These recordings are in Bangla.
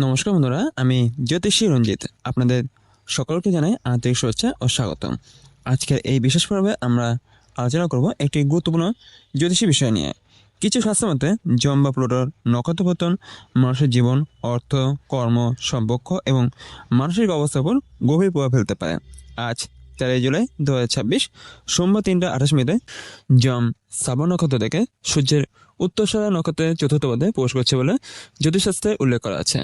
নমস্কার বন্ধুরা, আমি জ্যোতিষী রঞ্জিত। আপনাদের সকলকে জানাই আন্তরিক শুভেচ্ছা ও স্বাগতম। আজকের এই বিশেষ পর্বে আমরা আলোচনা করব একটি গুরুত্বপূর্ণ জ্যোতিষী বিষয় নিয়ে। কিছু শাস্ত্র মতে যম বা প্লুটোর নক্ষত্রপতন মানুষের জীবন, অর্থ, কর্ম, সম্পর্ক এবং মানসিক অবস্থার উপর গভীর প্রভাব ফেলতে পারে। আজ 13 জুলাই 2026 সোমবার 3:28 যম শ্রাবণ নক্ষত্র থেকে সূর্যের উত্তরসারা নক্ষত্রের চতুর্থ পদে প্রবেশ করছে বলে জ্যোতিষশাস্ত্রে উল্লেখ করা আছে।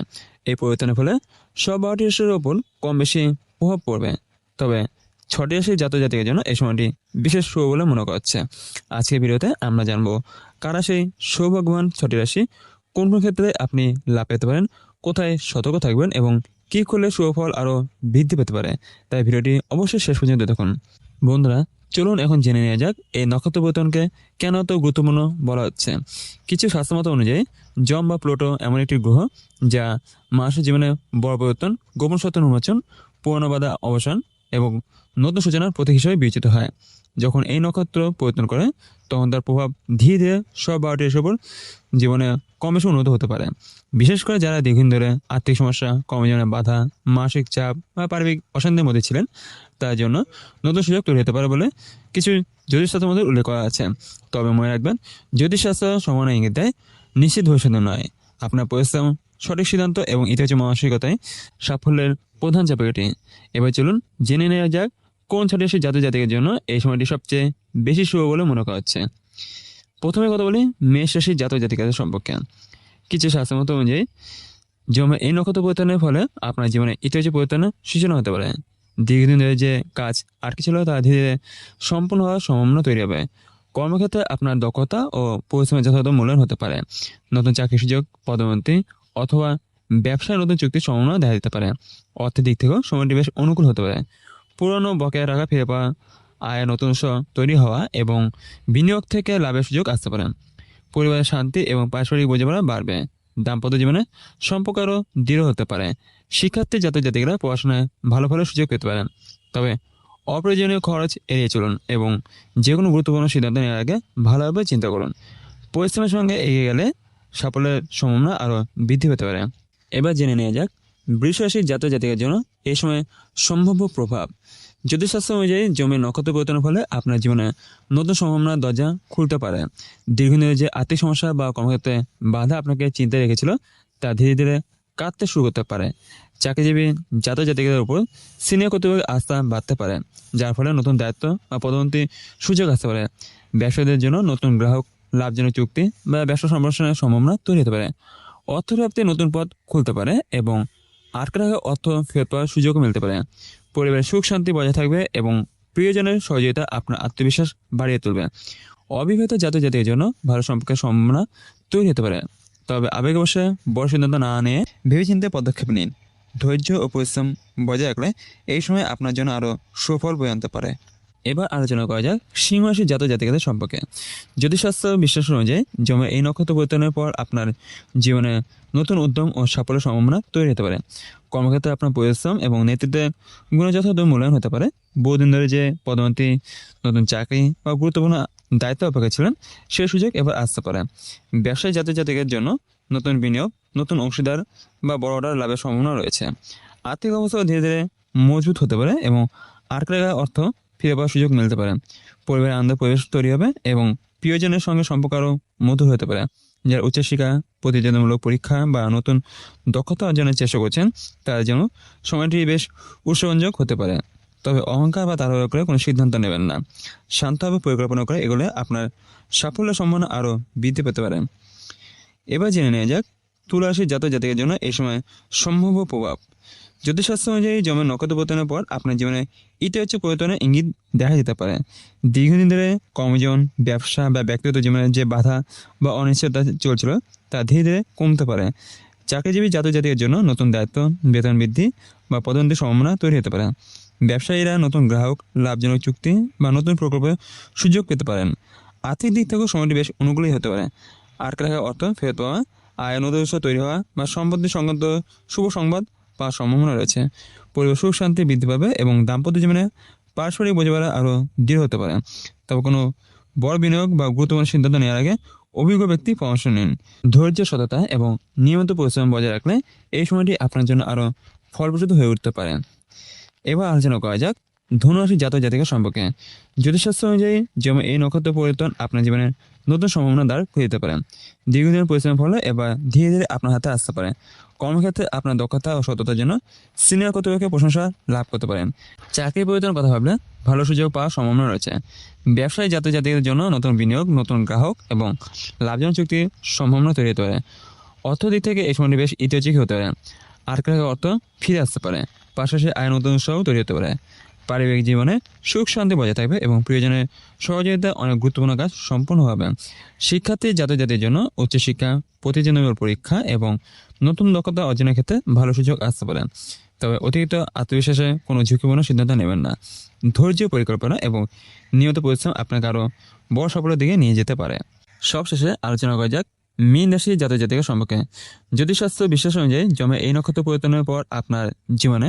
এই পরিবর্তনের ফলে সব 12টি রাশির ওপর কম বেশি প্রভাব পড়বে, তবে 6টি রাশির জাতক জাতিকের জন্য এই সময়টি বিশেষ শুভ বলে মনে করা হচ্ছে। আজকের ভিডিওতে আমরা জানবো কারা সেই সৌভাগ্যবান 6টি রাশি, কোন কোন ক্ষেত্রে আপনি লাভ পেতে পারেন, কোথায় সতর্ক থাকবেন এবং কী করলে শুভফল আরও বৃদ্ধি পেতে পারে। তাই ভিডিওটি অবশ্যই শেষ পর্যন্ত দেখুন। বন্ধুরা, চলুন এখন জেনে নেওয়া যাক এই নক্ষত্র পরিবর্তনকে কেন এত গুরুত্বপূর্ণ বলা হচ্ছে। কিছু শাস্ত্রমত অনুযায়ী যম বা প্লুটো এমন একটি গ্রহ যা মানুষের জীবনে বড় পরিবর্তন, গোপন সত্য উন্মোচন, পুরনো বাধা অবসান এবং নতুন সূচনার প্রতীক হিসেবে বিবেচিত হয়। যখন এই নক্ষত্র পরিবর্তন করে তখন তার প্রভাব ধীরে ধীরে সব 12টি রাশির উপর জীবনে কম বেশি উন্নত হতে পারে। বিশেষ করে যারা দীর্ঘদিন ধরে আর্থিক সমস্যা, কর্মজীবনে বাধা, মানসিক চাপ বা পারিবারিক অশান্তির মধ্যে ছিলেন, তার জন্য নতুন সুযোগ তৈরি হতে পারে বলে কিছু জ্যোতিষশাস্ত্রের মধ্যে উল্লেখ করা আছে। তবে মনে রাখবেন, জ্যোতিষশাস্ত্র সমানে ইঙ্গিত দেয়, নিশ্চিত ভবিষ্যৎ নয়। আপনার পরিশ্রম, সঠিক সিদ্ধান্ত এবং ইতিবাচক মানসিকতায় সাফল্যের প্রধান চাবিকাঠি। এবার চলুন জেনে নেওয়া যাক কোন 6টি রাশির জাতক জাতিকের জন্য এই সময়টি সবচেয়ে বেশি শুভ বলে মনে করা হচ্ছে। প্রথমে কথা বলি মেষ রাশির জাতক জাতিকাদের সম্পর্কে। কিছু শাস্ত্র মত অনুযায়ী জমে এই নক্ষত্র পরিবর্তনের ফলে আপনার জীবনে ইতিবাচক পরিবর্তনের সূচনা হতে পারে। দীর্ঘদিন ধরে যে কাজ আটকে ছিল তা ধীরে ধীরে সম্পূর্ণ হওয়ার সম্ভাবনা তৈরি হবে। কর্মক্ষেত্রে আপনার দক্ষতা ও পরিশ্রমের যথাযথ মূল্যায়ন হতে পারে। নতুন চাকরির সুযোগ, পদোন্নতি অথবা ব্যবসায় নতুন চুক্তির সম্ভাবনা দেখা দিতে পারে। অর্থের দিক থেকেও সময়টি বেশ অনুকূল হতে পারে। পুরনো বকেয়া টাকা ফিরে পাওয়া, আয়ের নতুন উৎস তৈরি হওয়া এবং বিনিয়োগ থেকে লাভের সুযোগ আসতে পারে। পরিবারের শান্তি এবং পারস্পরিক বোঝাপড়া বাড়বে। দাম্পত্য জীবনে সম্পর্ক আরও দৃঢ় হতে পারে। শিক্ষার্থী জাতক জাতিকরা পড়াশোনায় ভালো ভালো সুযোগ পেতে পারেন। তবে অপ্রয়োজনীয় খরচ এড়িয়ে চলুন এবং যে কোনো গুরুত্বপূর্ণ সিদ্ধান্ত নেওয়ার আগে ভালোভাবে চিন্তা করুন। পরিশ্রমের সঙ্গে এগিয়ে গেলে সাফল্যের সম্ভাবনা আরও বৃদ্ধি পেতে পারে। এবার জেনে নেওয়া যাক বৃষ রাশির জাতক জাতিকের জন্য এই সময় সম্ভাব্য প্রভাব। জ্যোতিষশাস্ত্র অনুযায়ী জমির নক্ষত্র পরিবর্তনের ফলে আপনার জীবনে নতুন সম্ভাবনার দরজা খুলতে পারে। দীর্ঘদিনের যে আর্থিক সমস্যা বা কর্মক্ষেত্রে বাধা আপনাকে চিন্তায় রেখেছিল, তা ধীরে ধীরে কাটতে শুরু করতে পারে। চাকরিজীবী জাতক জাতিকের উপর সিনিয়র কর্তৃপক্ষের আস্থা বাড়তে পারে, যার ফলে নতুন দায়িত্ব বা পদোন্নতি সুযোগ আসতে পারে। ব্যবসায়ীদের জন্য নতুন গ্রাহক, লাভজনক চুক্তি বা ব্যবসা সম্প্রসারণের সম্ভাবনা তৈরি হতে পারে। অর্থপ্রাপ্তির নতুন পথ খুলতে পারে এবং আটকে রাখা অর্থ ফেরত পাওয়ার সুযোগও মিলতে পারে। পরিবারের সুখ শান্তি বজায় থাকবে এবং প্রিয়জনের সহযোগিতা আপনার আত্মবিশ্বাস বাড়িয়ে তুলবে। অবিবাহিত জাতক জাতির জন্য ভালো সম্পর্কের সম্ভাবনা তৈরি হতে পারে, তবে আবেগ অবশ্যই বড় সিদ্ধান্ত না নিয়ে ভেবেচিন্তে পদক্ষেপ নিন। ধৈর্য ও পরিশ্রম বজায় রাখলে এই সময় আপনার জন্য আরও সুফল বয়ে আনতে পারে। এবার আলোচনা করা যাক সিংহ রাশির জাতক জাতিকাদের সম্পর্কে। জ্যোতিষশাস্ত্র বিশ্বাস অনুযায়ী জমে এই নক্ষত্র পরিবর্তনের পর আপনার জীবনে নতুন উদ্যম ও সাফল্যের সম্ভাবনা তৈরি হতে পারে। কর্মক্ষেত্রে আপনার পরিশ্রম এবং নেতৃত্বের গুণযথাযথ মূল্যায়ন হতে পারে। বহুদিন ধরে যে পদোন্নতি, নতুন চাকরি বা গুরুত্বপূর্ণ দায়িত্ব অপেক্ষা ছিলেন, সেই সুযোগ এবার আসতে পারে। ব্যবসায়ী জাতক জাতিকের জন্য নতুন বিনিয়োগ, নতুন অংশীদার বা বড় অর্ডার লাভের সম্ভাবনা রয়েছে। আর্থিক অবস্থা ধীরে ধীরে মজবুত হতে পারে এবং আটকে রাখা অর্থ ফিরে পাওয়ার সুযোগ মিলতে পারে। পরিবারের আনন্দ পরিবেশ তৈরি হবে এবং প্রিয়জনের সঙ্গে সম্পর্ক আরও মধুর হতে পারে। যারা উচ্চশিক্ষা, প্রতিযোগিতামূলক পরীক্ষা বা নতুন দক্ষতা অর্জনের চেষ্টা করছেন, তার জন্য সময়টি বেশ উৎসাহজনক হতে পারে। তবে অহংকার বা তাড়াহুড়ো করে কোনো সিদ্ধান্ত নেবেন না। শান্তভাবে পরিকল্পনা করে এগুলো আপনার সাফল্যের সম্ভাবনা আরও বৃদ্ধি পেতে পারে। এবার জেনে নেওয়া যাক তুলা রাশির জাতক জাতিকের জন্য এই সময় সম্ভাব্য প্রভাব। জ্যোতিষশাস্ত্র অনুযায়ী জমের নক্ষত্র পরিবর্তনের পর আপনার জীবনে ইতিবাচক পরিবর্তনের ইঙ্গিত দেখা যেতে পারে। দীর্ঘদিন ধরে কর্মজীবন, ব্যবসা বা ব্যক্তিগত জীবনের যে বাধা বা অনিশ্চয়তা চলছিল, তা ধীরে ধীরে কমতে পারে। চাকরিজীবী জাতক জাতিকের জন্য নতুন দায়িত্ব, বেতন বৃদ্ধি বা পদোন্নতির সম্ভাবনা তৈরি হতে পারে। ব্যবসায়ীরা নতুন গ্রাহক, লাভজনক চুক্তি বা নতুন প্রকল্পের সুযোগ পেতে পারেন। আর্থিক দিক থেকেও সময়টি বেশ অনুকূলই হতে পারে। আটকে রাখা অর্থ ফেরত পাওয়া, আয়ের নতুন উৎস তৈরি হওয়া বা সম্পত্তি সংক্রান্ত শুভ সংবাদ পাওয়ার সম্ভাবনা রয়েছে। পরিবার সুখ শান্তি বৃদ্ধি পাবে এবং দাম্পত্য জীবনে পারস্পরিক বোঝাপড়া আরও দৃঢ় হতে পারে। তবে কোনো বড় বিনিয়োগ বা গুরুত্বপূর্ণ সিদ্ধান্ত নেওয়ার আগে অভিজ্ঞ ব্যক্তি পরামর্শ নিন। ধৈর্য, সততা এবং নিয়মিত পরিশ্রম বজায় রাখলে এই সময়টি আপনার জন্য আরও ফলপ্রসূ হয়ে উঠতে পারে। এবার আলোচনা করা যাক ধনুরাশি জাতক জাতিকা সম্পর্কে। জ্যোতিষশাস্ত্র অনুযায়ী যেমন এই নক্ষত্র পরিবর্তন আপনার জীবনে নতুন সম্ভাবনা দ্বার খুলে দিতে পারে। দীর্ঘদিনের পরিশ্রমের ফলে এবার ধীরে ধীরে আপনার হাতে আসতে পারে। কর্মক্ষেত্রে আপনার দক্ষতা ও সততার জন্য সিনিয়র কর্তৃপক্ষের প্রশংসা লাভ করতে পারেন। চাকরি পরিবর্তনের কথা ভাবলে ভালো সুযোগ পাওয়ার সম্ভাবনা রয়েছে। ব্যবসায়ী জাতক জাতিকাদের জন্য নতুন বিনিয়োগ, নতুন গ্রাহক এবং লাভজনক চুক্তির সম্ভাবনা তৈরি হতে পারে। অর্থ দিক থেকে এই সময়টি বেশ ইতিবাচক হতে পারে। আর্থিক অর্থ ফিরে আসতে পারে। পাশাপাশি আয় নতুন উৎসাহ তৈরি হতে পারে। পারিবারিক জীবনে সুখ শান্তি বজায় থাকবে এবং প্রিয়জনের সহযোগিতা অনেক গুরুত্বপূর্ণ কাজ সম্পূর্ণ হবে। শিক্ষার্থী জাতক জাতির জন্য উচ্চশিক্ষা, প্রতিযোগিতামূলক পরীক্ষা এবং নতুন দক্ষতা অর্জনের ক্ষেত্রে ভালো সুযোগ আসতে পারে। তবে অতিরিক্ত আত্মবিশ্বাসে কোনো ঝুঁকিপূর্ণ সিদ্ধান্ত নেবেন না। ধৈর্য, পরিকল্পনা এবং নিয়মিত পরিশ্রম আপনাকে আরও বড় সফলতার দিকে নিয়ে যেতে পারে। সবশেষে আলোচনা করা যাক মীন রাশি জাতক জাতিকা সম্পর্কে। জ্যোতিষশাস্ত্র বিশ্বাস অনুযায়ী জমে এই নক্ষত্র পরিবর্তনের পর আপনার জীবনে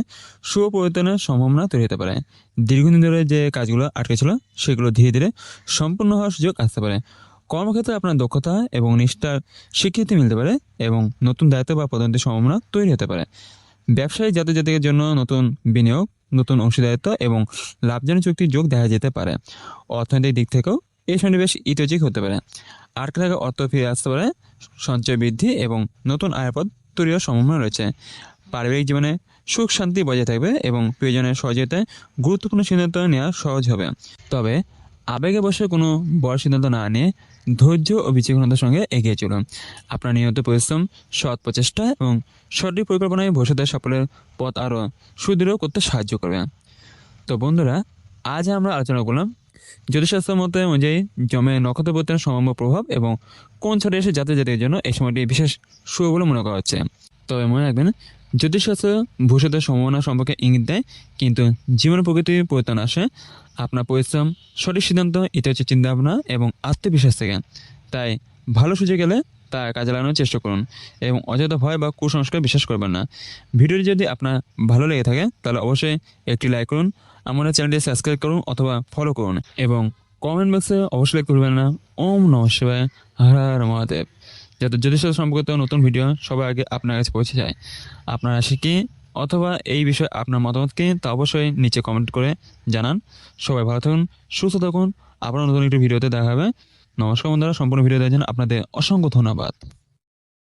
শুভ পরিবর্তনের সম্ভাবনা তৈরি হতে পারে। দীর্ঘদিন ধরে যে কাজগুলো আটকে ছিল সেগুলো ধীরে ধীরে সম্পূর্ণ হওয়ার সুযোগ আসতে পারে। কর্মক্ষেত্রে আপনার দক্ষতা এবং নিষ্ঠার স্বীকৃতি মিলতে পারে এবং নতুন দায়িত্ব বা পদোন্নতির সম্ভাবনা তৈরি হতে পারে। ব্যবসায়ী জাতক জাতিকের জন্য নতুন বিনিয়োগ, নতুন অংশীদারিত্ব এবং লাভজনক চুক্তির যোগ দেখা যেতে পারে। অর্থনৈতিক দিক থেকেও এই সন্নিবেশ ইতিবাচক হতে পারে। আটকে থাকা অর্থ ফিরে আসতে পারে, সঞ্চয় বৃদ্ধি এবং নতুন আয়ের পথ তৈরি হওয়ার সম্ভাবনা রয়েছে। পারিবারিক জীবনে সুখ শান্তি বজায় থাকবে এবং প্রিয়জনের সহযোগিতায় গুরুত্বপূর্ণ সিদ্ধান্ত নেওয়া সহজ হবে। তবে আবেগে বসে কোনো বড় সিদ্ধান্ত না নিয়ে ধৈর্য ও বিচক্ষণতার সঙ্গে এগিয়ে চলুন। আপনার নিয়মিত পরিশ্রম, সৎ প্রচেষ্টা এবং সঠিক পরিকল্পনায় ভবিষ্যতের সফলের পথ আরও সুদৃঢ় করতে সাহায্য করবে। তো বন্ধুরা, আজ আমরা আলোচনা করলাম জ্যোতিষশাস্ত্র মতে অনুযায়ী জমে নক্ষত্র পরিবর্তনের সম্ভাব্য প্রভাব এবং কোন ছড়ে এসে জাতক জাতির জন্য এই সময়টি বিশেষ শুভ বলে মনে করা হচ্ছে। তবে মনে রাখবেন, জ্যোতিষশাস্ত্র ভবিষ্যতের সম্ভাবনা সম্পর্কে ইঙ্গিত দেয়, কিন্তু জীবন প্রকৃতির পরিবর্তন আসে আপনার পরিশ্রম, সঠিক সিদ্ধান্ত, ইতিবাচক চিন্তাভাবনা এবং আত্মবিশ্বাস থেকে। তাই ভালো সুযোগ এলে তা কাজে লাগানোর চেষ্টা করুন এবং অযথা ভয় বা কুসংস্কার বিশ্বাস করবেন না। ভিডিওটি যদি আপনার ভালো লেগে থাকে তাহলে অবশ্যই একটি লাইক করুন, আমাদের চ্যানেলটি সাবস্ক্রাইব করুন অথবা ফলো করুন এবং কমেন্ট বক্সে অবশ্যই করবেন না ওম নমঃ শিবায়, হর হর মহাদেব, যাতে জ্যোতিষশাস্ত্র সম্পর্কিত নতুন ভিডিও সবার আগে আপনার কাছে পৌঁছে যায়। আপনারা শিখি অথবা এই বিষয়ে আপনার মতামতকে তা অবশ্যই নিচে কমেন্ট করে জানান। সবাই ভালো থাকুন, সুস্থ থাকুন। আবারও নতুন একটি ভিডিওতে দেখা হবে। নমস্কার বন্ধুরা, সম্পূর্ণ ভিডিও দেখার জন্য আপনাদের অসংখ্য ধন্যবাদ।